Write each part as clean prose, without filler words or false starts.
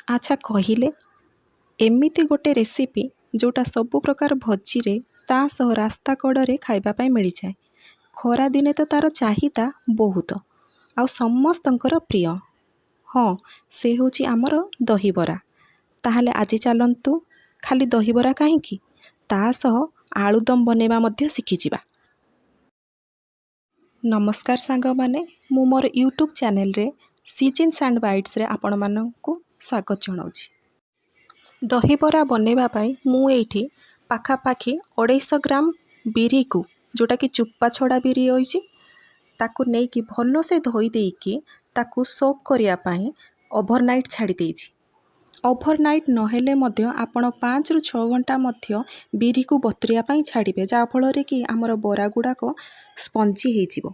ଆଚ୍ଛା କହିଲେ, ଏମିତି ଗୋଟେ ରେସିପି ଯେଉଁଟା ସବୁ ପ୍ରକାର ଭୋଜିରେ ତା ସହ ରାସ୍ତା କଡ଼ରେ ଖାଇବା ପାଇଁ ମିଳିଯାଏ। ଖରାଦିନେ ତ ତା'ର ଚାହିଦା ବହୁତ ଆଉ ସମସ୍ତଙ୍କର ପ୍ରିୟ। ହଁ, ସେ ହେଉଛି ଆମର ଦହିବରା। ତାହେଲେ ଆଜି ଚାଲନ୍ତୁ ଖାଲି ଦହିବରା କାହିଁକି, ତା ସହ ଆଳୁଦମ୍ ବନେଇବା ମଧ୍ୟ ଶିଖିଯିବା। ନମସ୍କାର ସାଙ୍ଗମାନେ, ମୁଁ ମୋର ୟୁଟ୍ୟୁବ୍ ଚ୍ୟାନେଲରେ ସିଜନ୍ସ ଆଣ୍ଡ ବାଇଟ୍ସରେ ଆପଣମାନଙ୍କୁ ସ୍ୱାଗତ ଜଣାଉଛି। ଦହିବରା ବନେଇବା ପାଇଁ ମୁଁ ଏଇଠି ପାଖାପାଖି 250 ଗ୍ରାମ ବିରିକୁ, ଯେଉଁଟାକି ଚୋପା ଛଡ଼ା ବିରି ରହିଛି, ତାକୁ ନେଇକି ଭଲସେ ଧୋଇ ଦେଇକି ତାକୁ ସୋକ୍ କରିବା ପାଇଁ ଓଭରନାଇଟ୍ ଛାଡ଼ି ଦେଇଛି। ଓଭରନାଇଟ୍ ନହେଲେ ମଧ୍ୟ ଆପଣ 5ରୁ 6 ଘଣ୍ଟା ମଧ୍ୟ ବିରିକୁ ବତୁରିବା ପାଇଁ ଛାଡ଼ିବେ, ଯାହାଫଳରେ କି ଆମର ବରା ଗୁଡ଼ାକ ସ୍ପଞ୍ଜି ହେଇଯିବ।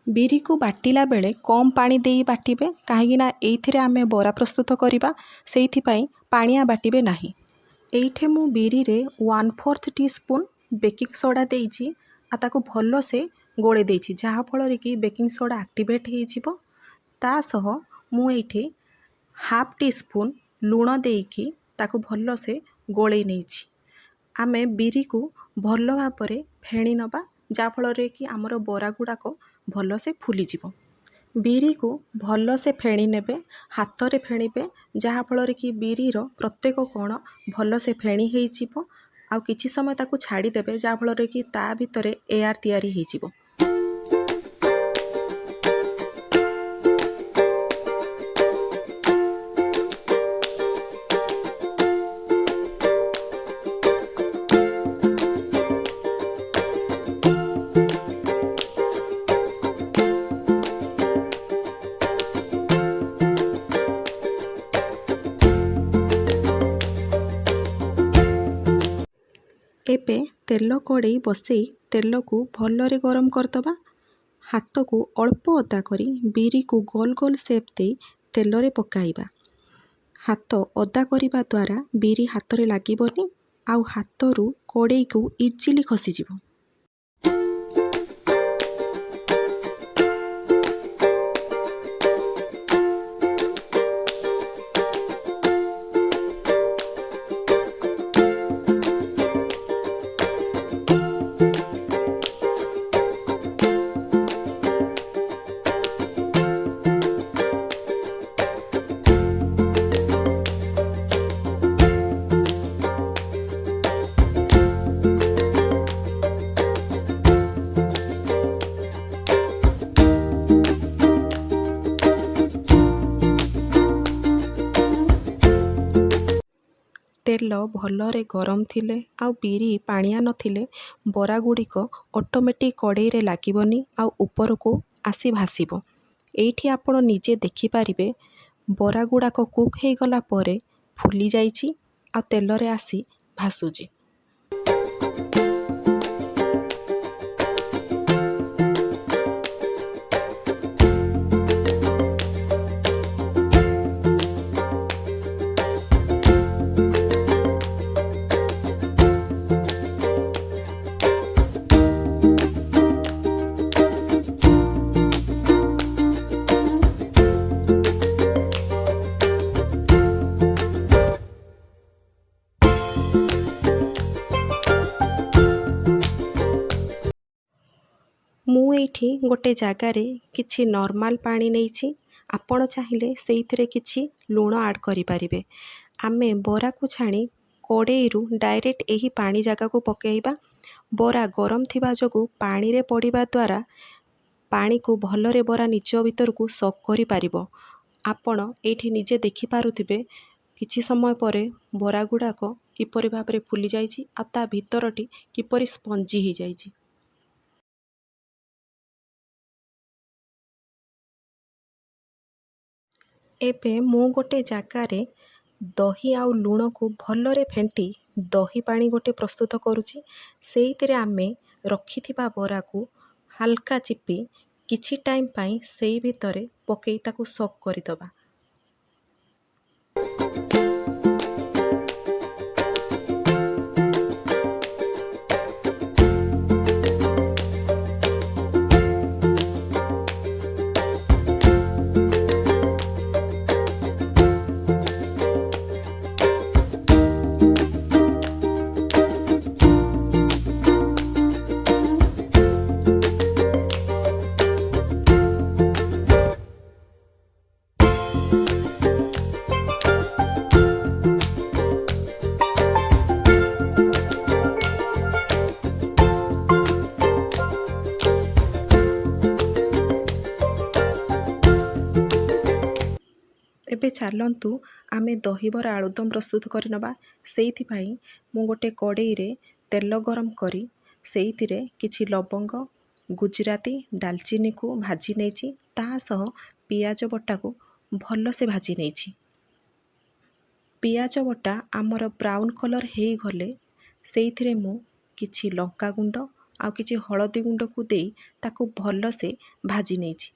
ବିରିକୁ ବାଟିଲା ବେଳେ କମ୍ ପାଣି ଦେଇ ବାଟିବେ, କାହିଁକିନା ଏଇଥିରେ ଆମେ ବରା ପ୍ରସ୍ତୁତ କରିବା, ସେଇଥିପାଇଁ ପାଣିଆ ବାଟିବେ ନାହିଁ। ଏଇଠି ମୁଁ ବିରିରେ 1/4 ଟିସ୍ପୁନ୍ ବେକିଂ ସୋଡ଼ା ଦେଇଛି ଆଉ ତାକୁ ଭଲସେ ଗୋଳେଇ ଦେଇଛି, ଯାହାଫଳରେ କି ବେକିଂ ସୋଡ଼ା ଆକ୍ଟିଭେଟ୍ ହେଇଯିବ। ତା ସହ ମୁଁ ଏଇଠି 1/2 ଟିସ୍ପୁନ୍ ଲୁଣ ଦେଇକି ତାକୁ ଭଲସେ ଗୋଳେଇ ନେଇଛି। ଆମେ ବିରିକୁ ଭଲ ଭାବରେ ଫେଣି ନେବା, ଯାହାଫଳରେ କି ଆମର ବରା ଗୁଡ଼ାକ ଭଲସେ ଫୁଲିଯିବ। ବିରିକୁ ଭଲସେ ଫେଣି ନେବେ, ହାତରେ ଫେଣିବେ, ଯାହାଫଳରେ କି ବିରିର ପ୍ରତ୍ୟେକ କଣ ଭଲସେ ଫେଣି ହେଇଯିବ। ଆଉ କିଛି ସମୟ ତାକୁ ଛାଡ଼ିଦେବେ, ଯାହାଫଳରେ କି ତା ଭିତରେ ଏୟାର ତିଆରି ହେଇଯିବ। ଏବେ ତେଲ କଡ଼େଇ ବସେଇ ତେଲକୁ ଭଲରେ ଗରମ କରିଦେବା। ହାତକୁ ଅଳ୍ପ ଓଦା କରି ବିରିକୁ ଗୋଲ ଗୋଲ ସେପ୍ ଦେଇ ତେଲରେ ପକାଇବା। ହାତ ଓଦା କରିବା ଦ୍ୱାରା ବିରି ହାତରେ ଲାଗିବନି ଆଉ ହାତରୁ କଡ଼େଇକୁ ଇଜିଲି ଖସିଯିବ। ତେଲ ଭଲରେ ଗରମ ଥିଲେ ଆଉ ବିରି ପାଣିଆ ନଥିଲେ ବରା ଗୁଡ଼ିକ ଅଟୋମେଟିକ୍ କଡ଼େଇରେ ଲାଗିବନି ଆଉ ଉପରକୁ ଆସି ଭାସିବ। ଏଇଠି ଆପଣ ନିଜେ ଦେଖିପାରିବେ ବରା ଗୁଡ଼ାକ କୁକ୍ ହେଇଗଲା ପରେ ଫୁଲି ଯାଇଛି ଆଉ ତେଲରେ ଆସି ଭାସୁଛି। ମୁଁ ଏଇଠି ଗୋଟେ ଜାଗାରେ କିଛି ନର୍ମାଲ ପାଣି ନେଇଛି, ଆପଣ ଚାହିଁଲେ ସେଇଥିରେ କିଛି ଲୁଣ ଆଡ଼୍ କରିପାରିବେ। ଆମେ ବରାକୁ ଛାଣି କଡ଼େଇରୁ ଡାଇରେକ୍ଟ ଏହି ପାଣି ଜାଗାକୁ ପକାଇବା। ବରା ଗରମ ଥିବା ଯୋଗୁଁ ପାଣିରେ ପଡ଼ିବା ଦ୍ୱାରା ପାଣିକୁ ଭଲରେ ବରା ନିଜ ଭିତରକୁ ସକ୍ କରିପାରିବ। ଆପଣ ଏଇଠି ନିଜେ ଦେଖିପାରୁଥିବେ କିଛି ସମୟ ପରେ ବରା ଗୁଡ଼ାକ କିପରି ଭାବରେ ଫୁଲି ଯାଇଛି ଆଉ ତା ଭିତରଟି କିପରି ସ୍ପଞ୍ଜି ହେଇଯାଇଛି। ଏବେ ମୁଁ ଗୋଟେ ଜାଗାରେ ଦହି ଆଉ ଲୁଣକୁ ଭଲରେ ଫେଣ୍ଟି ଦହି ପାଣି ଗୋଟେ ପ୍ରସ୍ତୁତ କରୁଛି। ସେଇଥିରେ ଆମେ ରଖିଥିବା ବରାକୁ ହାଲକା ଚିପି କିଛି ଟାଇମ୍ ପାଇଁ ସେଇ ଭିତରେ ପକେଇ ତାକୁ ସକ୍ କରିଦେବା। ଏବେ ଚାଲନ୍ତୁ ଆମେ ଦହିବରା ଆଳୁଦମ୍ ପ୍ରସ୍ତୁତ କରିନେବା। ସେଇଥିପାଇଁ ମୁଁ ଗୋଟେ କଡ଼େଇରେ ତେଲ ଗରମ କରି ସେଇଥିରେ କିଛି ଲବଙ୍ଗ, ଗୁଜୁରାତି, ଡାଲଚିନିକୁ ଭାଜି ନେଇଛି। ତା ସହ ପିଆଜ ବଟାକୁ ଭଲସେ ଭାଜି ନେଇଛି। ପିଆଜ ବଟା ଆମର ବ୍ରାଉନ୍ କଲର୍ ହେଇଗଲେ ସେଇଥିରେ ମୁଁ କିଛି ଲଙ୍କାଗୁଣ୍ଡ ଆଉ କିଛି ହଳଦୀ ଗୁଣ୍ଡକୁ ଦେଇ ତାକୁ ଭଲସେ ଭାଜି ନେଇଛି।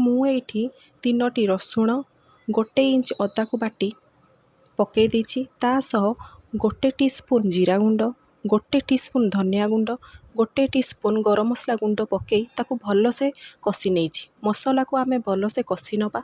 ମୁଁ ଏଇଠି 3ଟି ରସୁଣ, 1 ଇଞ୍ଚ ଅଦାକୁ ବାଟି ପକାଇ ଦେଇଛି। ତା ସହ 1 ଟିସ୍ପୁନ୍ ଜିରା ଗୁଣ୍ଡ, 1 ଟିସ୍ପୁନ୍ ଧନିଆ ଗୁଣ୍ଡ, 1 ଟିସ୍ପୁନ୍ ଗରମ ମସଲା ଗୁଣ୍ଡ ପକାଇ ତାକୁ ଭଲସେ କଷି ନେଇଛି। ମସଲାକୁ ଆମେ ଭଲସେ କଷି ନେବା।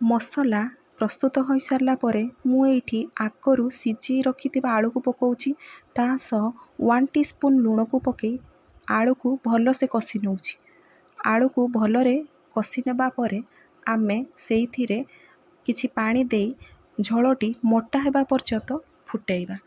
ମସଲା ପ୍ରସ୍ତୁତ ହୋଇସାରିଲା ପରେ ମୁଁ ଏଇଠି ଆଗରୁ ସିଝେଇ ରଖିଥିବା ଆଳୁକୁ ପକାଉଛି। ତା ସହ 1 ଟିସ୍ପୁନ୍ ଲୁଣକୁ ପକାଇ ଆଳୁକୁ ଭଲସେ କଷି ନେଉଛି। ଆଳୁକୁ ଭଲରେ କଷି ନେବା ପରେ ଆମେ ସେଇଥିରେ କିଛି ପାଣି ଦେଇ ଝୋଳଟି ମୋଟା ହେବା ପର୍ଯ୍ୟନ୍ତ ଫୁଟାଇବା।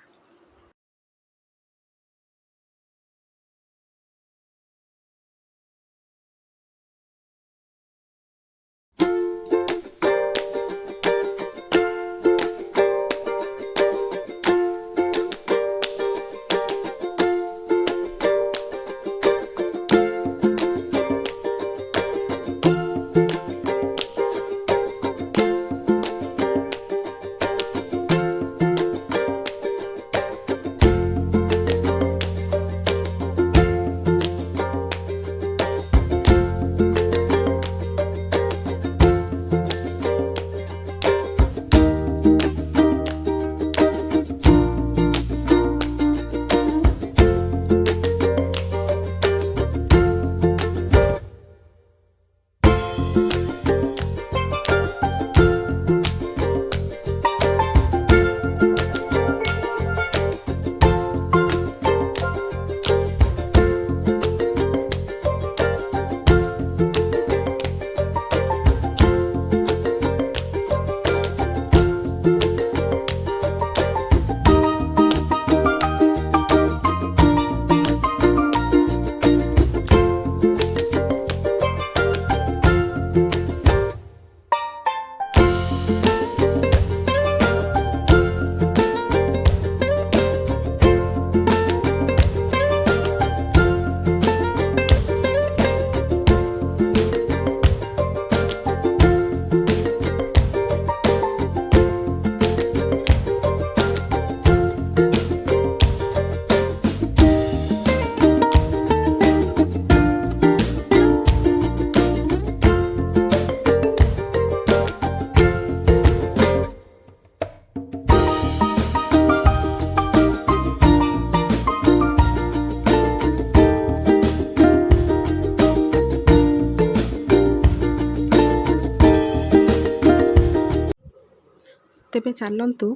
ତେବେ ଚାଲନ୍ତୁ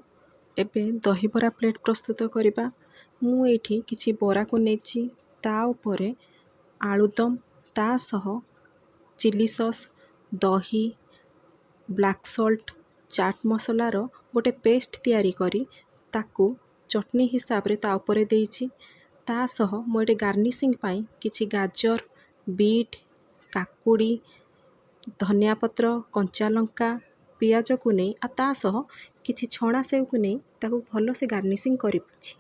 ଏବେ ଦହିବରା ପ୍ଲେଟ୍ ପ୍ରସ୍ତୁତ କରିବା। ମୁଁ ଏଇଠି କିଛି ବରାକୁ ନେଇଛି। ତା ଉପରେ ଆଳୁଦମ୍, ତା ସହ ଚିଲି ସସ୍, ଦହି, ବ୍ଲାକ୍ ସଲ୍ଟ, ଚାଟ୍ ମସଲାର ଗୋଟେ ପେଷ୍ଟ ତିଆରି କରି ତାକୁ चटनी हिसाब रे ता उपरे देइछि। ता सह मु एटे गार्निशिंग पाई किछि गाजर, बीट, काकुड़ी, धनिया पत्र, कंचा लंका, पियाज को नहीं आ ता सह किछि छणा सेव को नहीं ताकू भल से गार्निशिंग करिछि।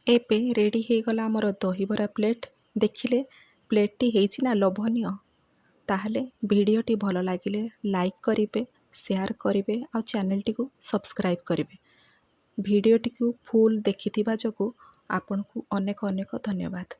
एपे रेडी हो गला आमर दहीबरा प्लेट। देखिले प्लेटटी हेइछि ना लोभनीय। ताहले भिडियोटी भल लागिले लाइक करिवे, शेयर करिवे आ चैनलटी को सब्सक्राइब करिवे। भिडियोटी को फुल देखिथिबा जको आपनकु अनेक अनेक धन्यवाद।